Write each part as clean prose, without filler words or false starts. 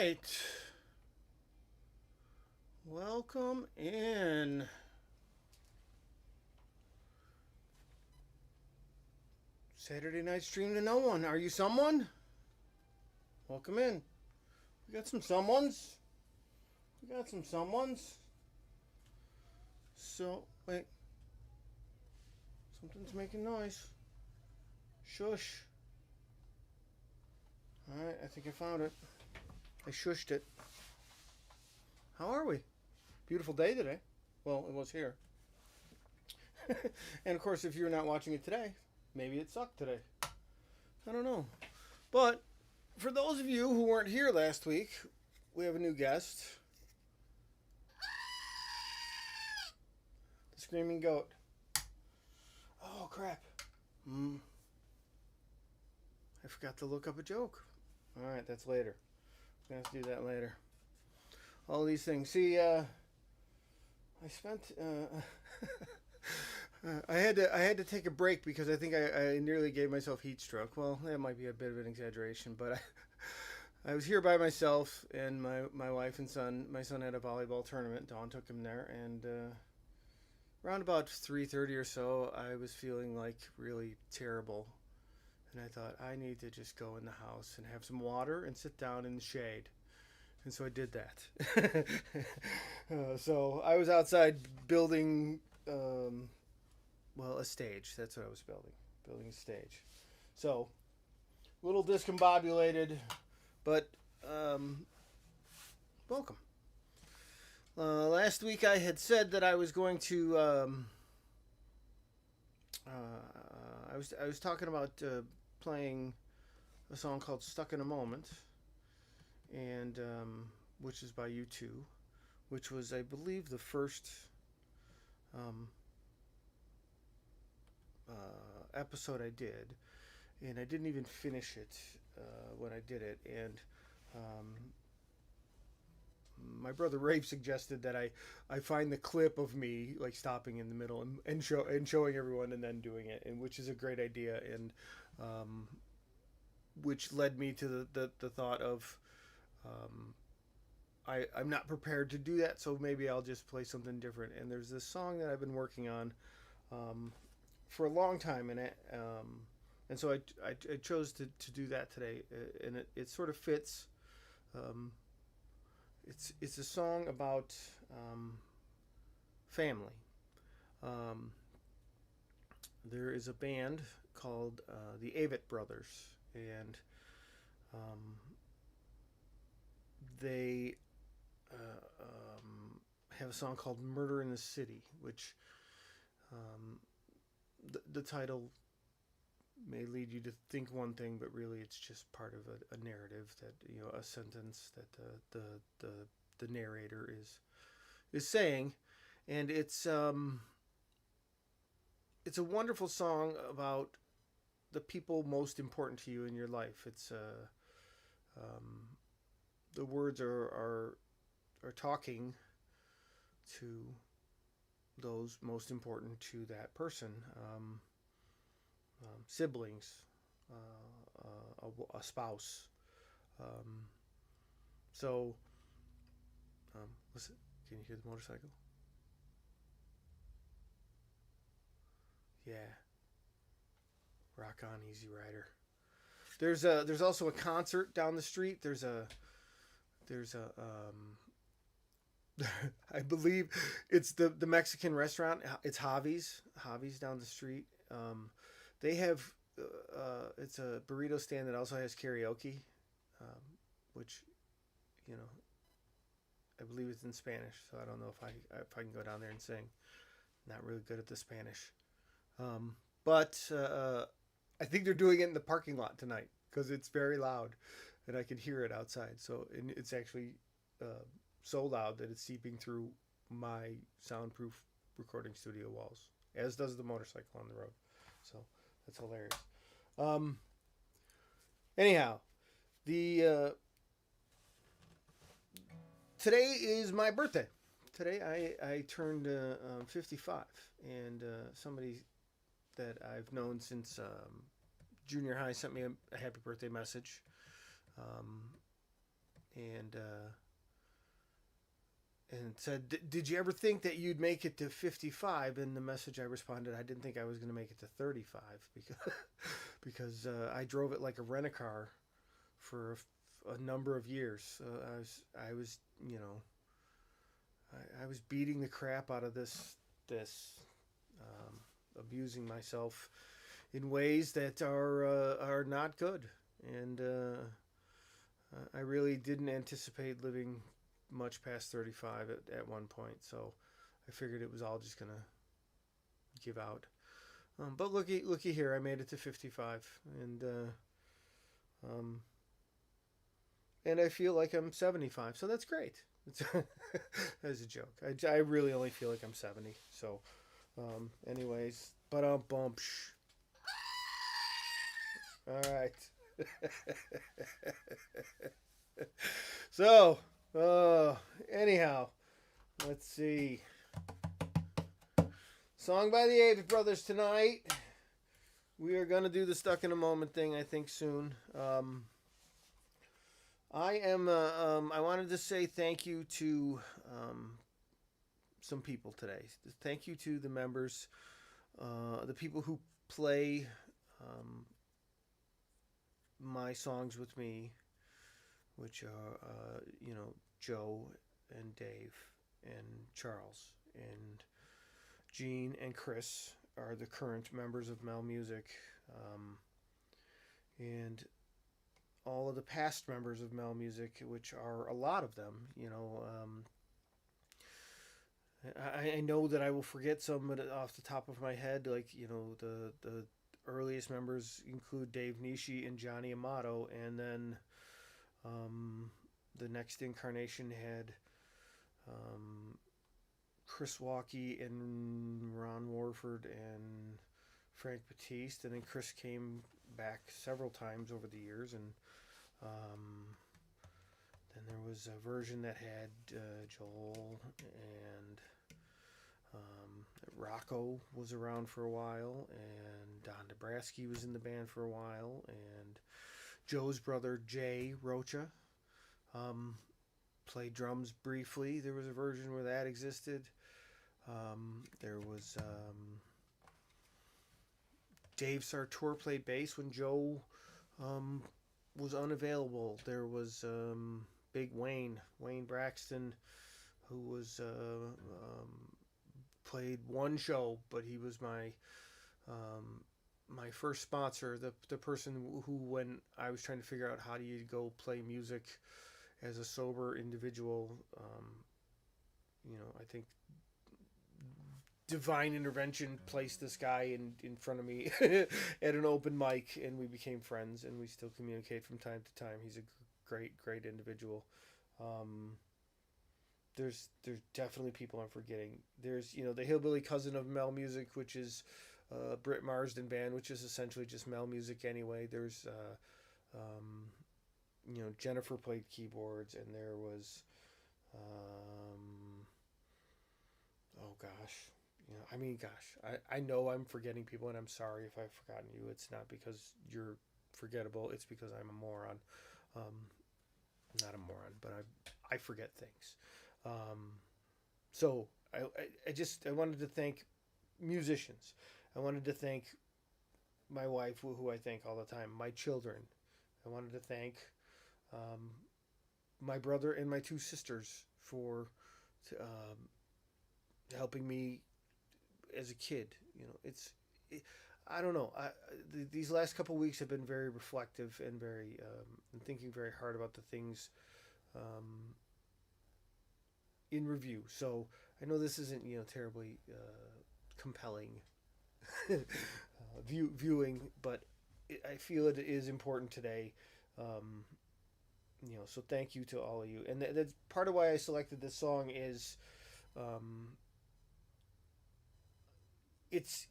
right. Welcome in. Saturday night stream to no one. Are you someone? Welcome in. We got some someones. We got some someones. So, wait. Something's making noise. Shush. Alright, I think I found it. I shushed it. How are we? Beautiful day today. Well, it was here. And of course, if you're not watching it today, maybe it sucked today. I don't know. But for those of you who weren't here last week, we have a new guest. The screaming goat. Oh, crap. I forgot to look up a joke. Alright, that's later. I'm going to have to do that later. All these things. See, I spent... I had to take a break because I think I nearly gave myself heat stroke. Well, that might be a bit of an exaggeration, but I was here by myself and my wife and son. My son had a volleyball tournament. Dawn took him there, and around about 3:30 or so, I was feeling like really terrible, and I thought I need to just go in the house and have some water and sit down in the shade. And so I did that. So I was outside building. Well, a stage. That's what I was building a stage. So, a little discombobulated, but welcome. Last week I had said that I was going to. I was talking about playing a song called "Stuck in a Moment," and which is by U2, which was, I believe, the first. Episode I did, and I didn't even finish it when I did it. And my brother Rafe suggested that I find the clip of me like stopping in the middle and showing everyone and then doing it, and which is a great idea, and which led me to the thought of I'm not prepared to do that, so maybe I'll just play something different. And there's this song that I've been working on for a long time, and so I chose to do that today, and it sort of fits. It's a song about family. Um, there is a band called the Avett Brothers, and they have a song called "Murder in the City," which the title may lead you to think one thing, but really it's just part of a narrative that, a sentence that the narrator is saying, and it's a wonderful song about the people most important to you in your life. It's the words are talking to those most important to that person, siblings, a spouse. So, listen, can you hear the motorcycle? Yeah, rock on, Easy Rider. There's also a concert down the street. There's a I believe it's the Mexican restaurant. It's Javi's down the street. They have it's a burrito stand that also has karaoke, which, I believe it's in Spanish. So I don't know if I can go down there and sing. Not really good at the Spanish, but I think they're doing it in the parking lot tonight because it's very loud, and I can hear it outside. So it's actually so loud that it's seeping through my soundproof recording studio walls, as does the motorcycle on the road. So that's hilarious. Anyhow, the today is my birthday. Today I turned 55, and somebody that I've known since junior high sent me a happy birthday message. and said, "Did you ever think that you'd make it to 55?" And the message I responded, "I didn't think I was going to make it to 35 because I drove it like a rent-a-car for a number of years. I was you know I was beating the crap out of this abusing myself in ways that are not good, and I really didn't anticipate living much past 35 at one point. So I figured it was all just gonna give out. But looky here, I made it to 55, um, and I feel like I'm 75. So that's great. It's as a joke. I really only feel like I'm 70. So, anyways, but bump. All right. So, anyhow, let's see. Song by the Avett Brothers tonight. We are gonna do the stuck in a moment thing, I think, soon. I wanted to say thank you to some people today. Thank you to the members, the people who play my songs with me, which are Joe and Dave and Charles and Gene and Chris are the current members of MeL Muzic, and all of the past members of MeL Muzic, which are a lot of them. I know that I will forget some off the top of my head, like the earliest members include Dave Nishi and Johnny Amato, and then the next incarnation had Chris Walkie and Ron Warford and Frank Batiste, and then Chris came back several times over the years, and then there was a version that had Joel, and Rocco was around for a while, and Don Dabrowski was in the band for a while, and Joe's brother Jay Rocha played drums briefly. There was a version where that existed. There was Dave Sartor played bass when Joe was unavailable. There was Big Wayne Braxton, who was played one show, but he was my first sponsor, the person who, when I was trying to figure out how do you go play music as a sober individual, I think divine intervention placed this guy in front of me at an open mic, and we became friends, and we still communicate from time to time. He's a great individual. There's definitely people I'm forgetting. There's the hillbilly cousin of MeL Muzic, which is Britt Marsden band, which is essentially just MeL Muzic anyway. There's Jennifer played keyboards, and there was oh gosh. I know I'm forgetting people, and I'm sorry if I've forgotten you. It's not because you're forgettable. It's because I'm a moron. Not a moron, but I forget things. So I wanted to thank musicians. I wanted to thank my wife, who I thank all the time, my children. I wanted to thank my brother and my two sisters for helping me as a kid. I don't know. These last couple weeks have been very reflective and very and thinking very hard about the things in review. So I know this isn't terribly compelling viewing, but I feel it is important today. So thank you to all of you, and that's part of why I selected this song. Is it's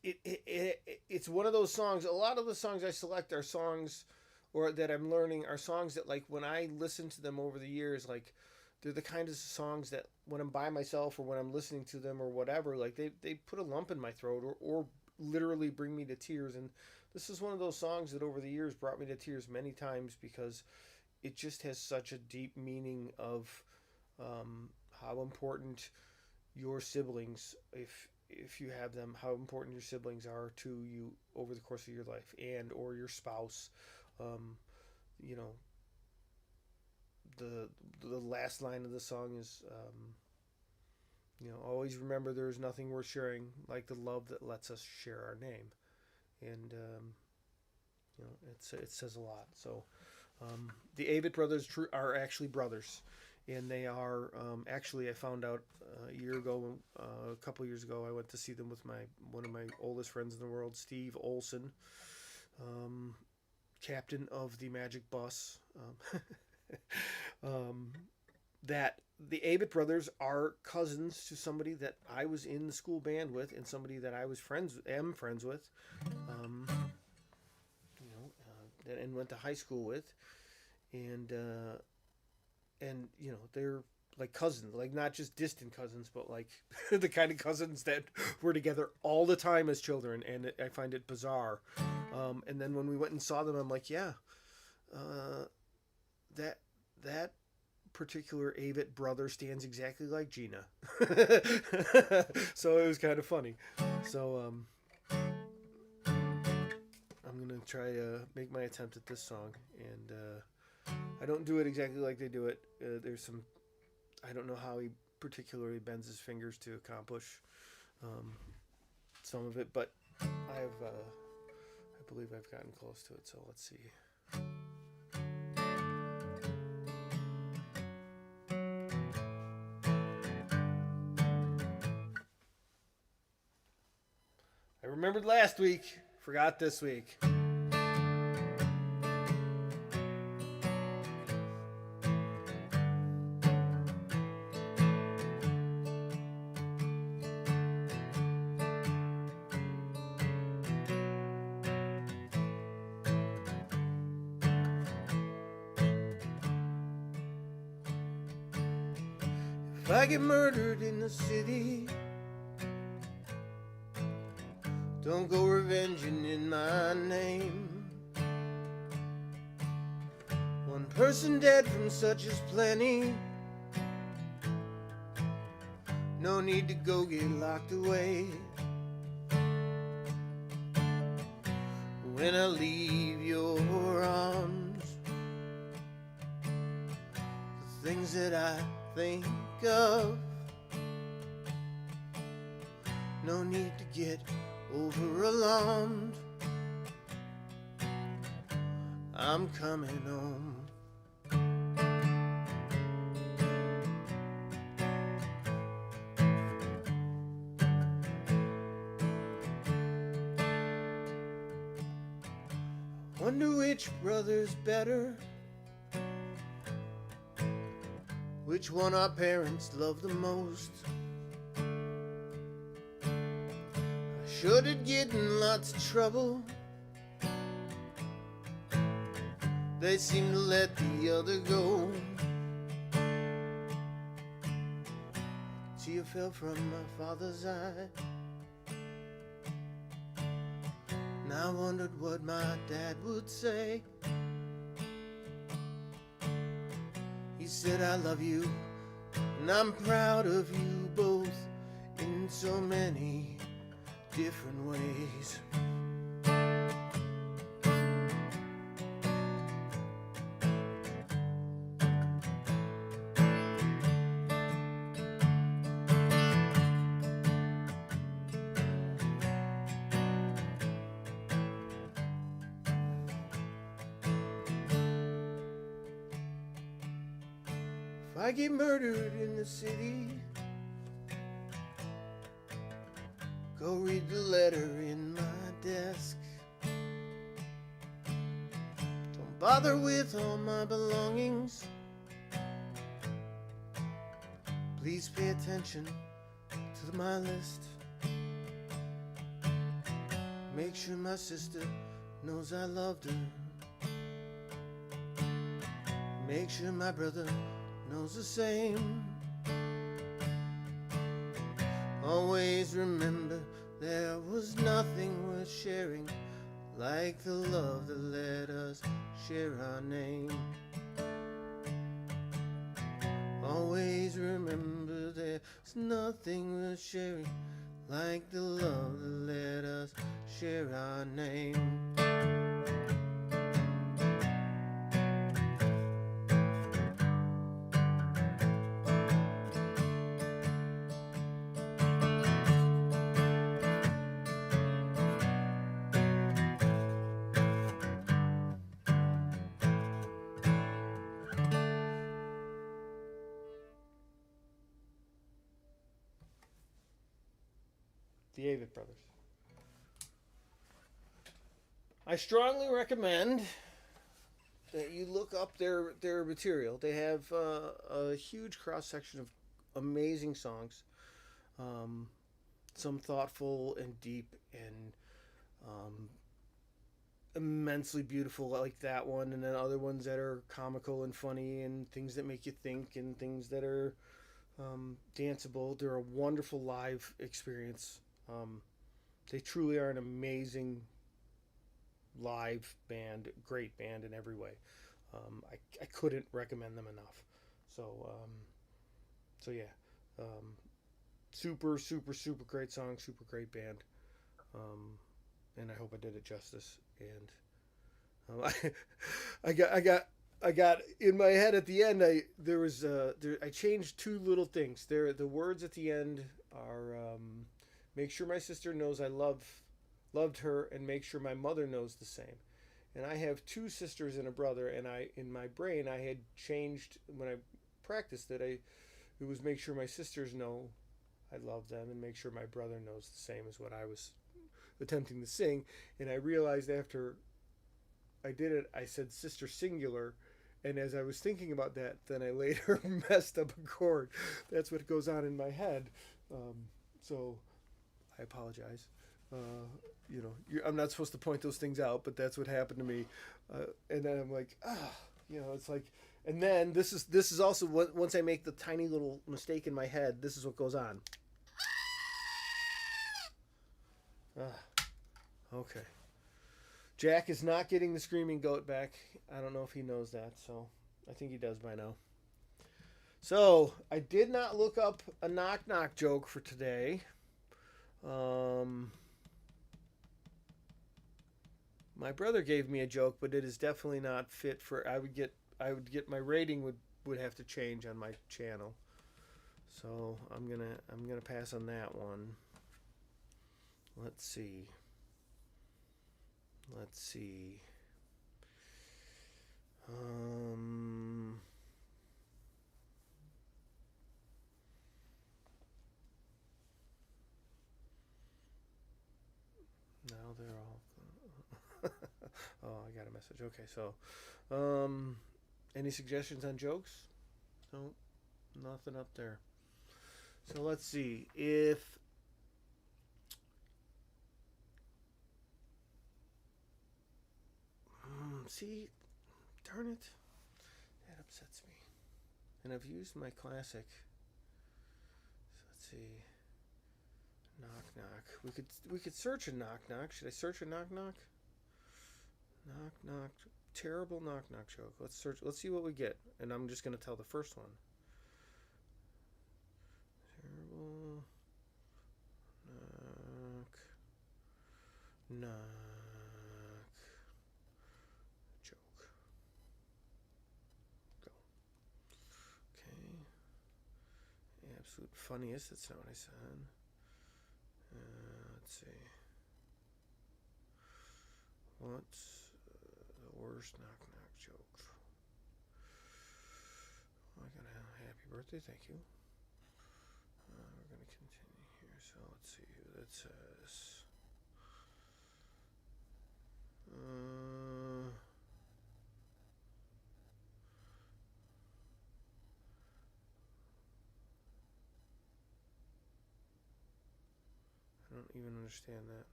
one of those songs. A lot of the songs I select are songs, or that I'm learning, are songs that, like, when I listen to them over the years, like, they're the kind of songs that when I'm by myself or when I'm listening to them or whatever, like, they put a lump in my throat, or literally bring me to tears. And this is one of those songs that over the years brought me to tears many times, because it just has such a deep meaning of how important your siblings, if you have them, how important your siblings are to you over the course of your life, and or your spouse. Um, you know, the last line of the song is, always remember there is nothing worth sharing like the love that lets us share our name, and it says a lot. So the Avett Brothers are actually brothers, and they are actually, I found out a couple years ago, I went to see them with one of my oldest friends in the world, Steve Olson, captain of the Magic Bus. That the Avett Brothers are cousins to somebody that I was in the school band with, and somebody that I was am friends with, and went to high school with, and they're like cousins, like not just distant cousins, but like the kind of cousins that were together all the time as children, and I find it bizarre. And then when we went and saw them, I'm like, yeah, that particular Avett brother stands exactly like Gina. So it was kind of funny. So I'm gonna try to make my attempt at this song, and I don't do it exactly like they do it. There's some, I don't know how he particularly bends his fingers to accomplish some of it, but I believe I've gotten close to it. So let's see. I remembered last week, forgot this week. If I get murdered in the city, don't go revenging in my name. One person dead from such is plenty. No need to go get locked away. When I leave your arms, the things that I think of, no need to get over alarmed. I'm coming home. Wonder which brother's better, which one our parents love the most. Should've get in lots of trouble. They seem to let the other go. Tear fell from my father's eye, and I wondered what my dad would say. He said, I love you, and I'm proud of you both in so many different ways. If I get murdered in the city, go read the letter in my desk. Don't bother with all my belongings. Please pay attention to my list. Make sure my sister knows I loved her. Make sure my brother knows the same. Always remember there was nothing worth sharing like the love that let us share our name. Always remember there's nothing worth sharing like the love that let us share our name. The Avett Brothers. I strongly recommend that you look up their material. They have a huge cross section of amazing songs, some thoughtful and deep and immensely beautiful, like that one, and then other ones that are comical and funny and things that make you think and things that are danceable. They're a wonderful live experience. They truly are an amazing live band, great band in every way. I couldn't recommend them enough. So yeah, super great song, super great band, and I hope I did it justice. And I got in my head at the end. I changed two little things. The words at the end are make sure my sister knows I loved her, and make sure my mother knows the same. And I have two sisters and a brother, and in my brain I had changed when I practiced it. It was make sure my sisters know I love them, and make sure my brother knows the same as what I was attempting to sing. And I realized after I did it, I said sister singular, and as I was thinking about that, then I later messed up a chord. That's what goes on in my head. So I apologize. I'm not supposed to point those things out, but that's what happened to me. And then I'm like, it's like, and then this is also once I make the tiny little mistake in my head, this is what goes on. Okay. Jack is not getting the screaming goat back. I don't know if he knows that, so I think he does by now. So I did not look up a knock knock joke for today. My brother gave me a joke, but it is definitely not fit for. I would get my rating would have to change on my channel. So I'm gonna pass on that one. Let's see. Now they're all. Oh, I got a message. Okay, so, any suggestions on jokes? No, nothing up there. So let's see if. See, darn it, that upsets me. And I've used my classic. So let's see. Knock knock. We could search a knock knock. Should I search a knock knock? Knock knock. Terrible knock knock joke. Let's search. Let's see what we get. And I'm just gonna tell the first one. Terrible knock joke. Go. Okay. Absolute funniest. That's not what I said. Let's see. What's the worst knock knock joke? I got a happy birthday, thank you. We're going to continue here, so let's see who that says. I don't even understand that.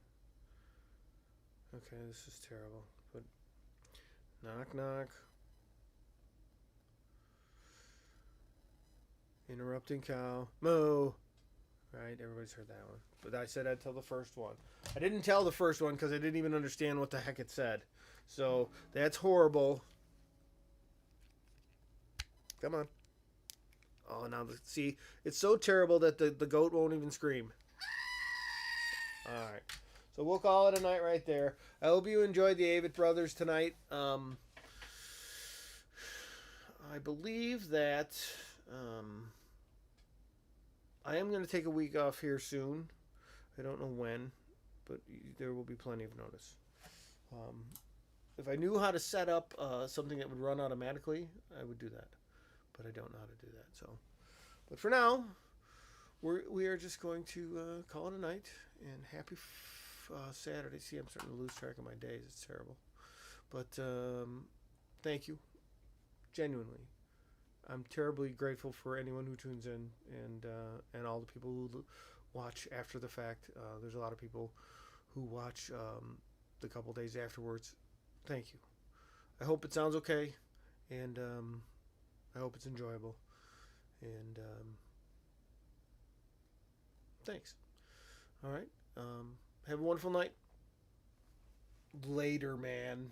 Okay, this is terrible. But knock knock. Interrupting cow. Moo. Right, everybody's heard that one. But I said I'd tell the first one. I didn't tell the first one because I didn't even understand what the heck it said. So that's horrible. Come on. Oh, now see, it's so terrible that the goat won't even scream. All right, so we'll call it a night right there. I hope you enjoyed the Avett Brothers tonight. I believe that I am going to take a week off here soon. I don't know when, but there will be plenty of notice. Um, if I knew how to set up something that would run automatically, I would do that. But I don't know how to do that. So, but for now, we are just going to call it a night. And happy Saturday. See, I'm starting to lose track of my days. It's terrible. But thank you, genuinely. I'm terribly grateful for anyone who tunes in and all the people who watch after the fact. There's a lot of people who watch the couple days afterwards. Thank you. I hope it sounds okay, and I hope it's enjoyable. And thanks. All right. Have a wonderful night. Later, man.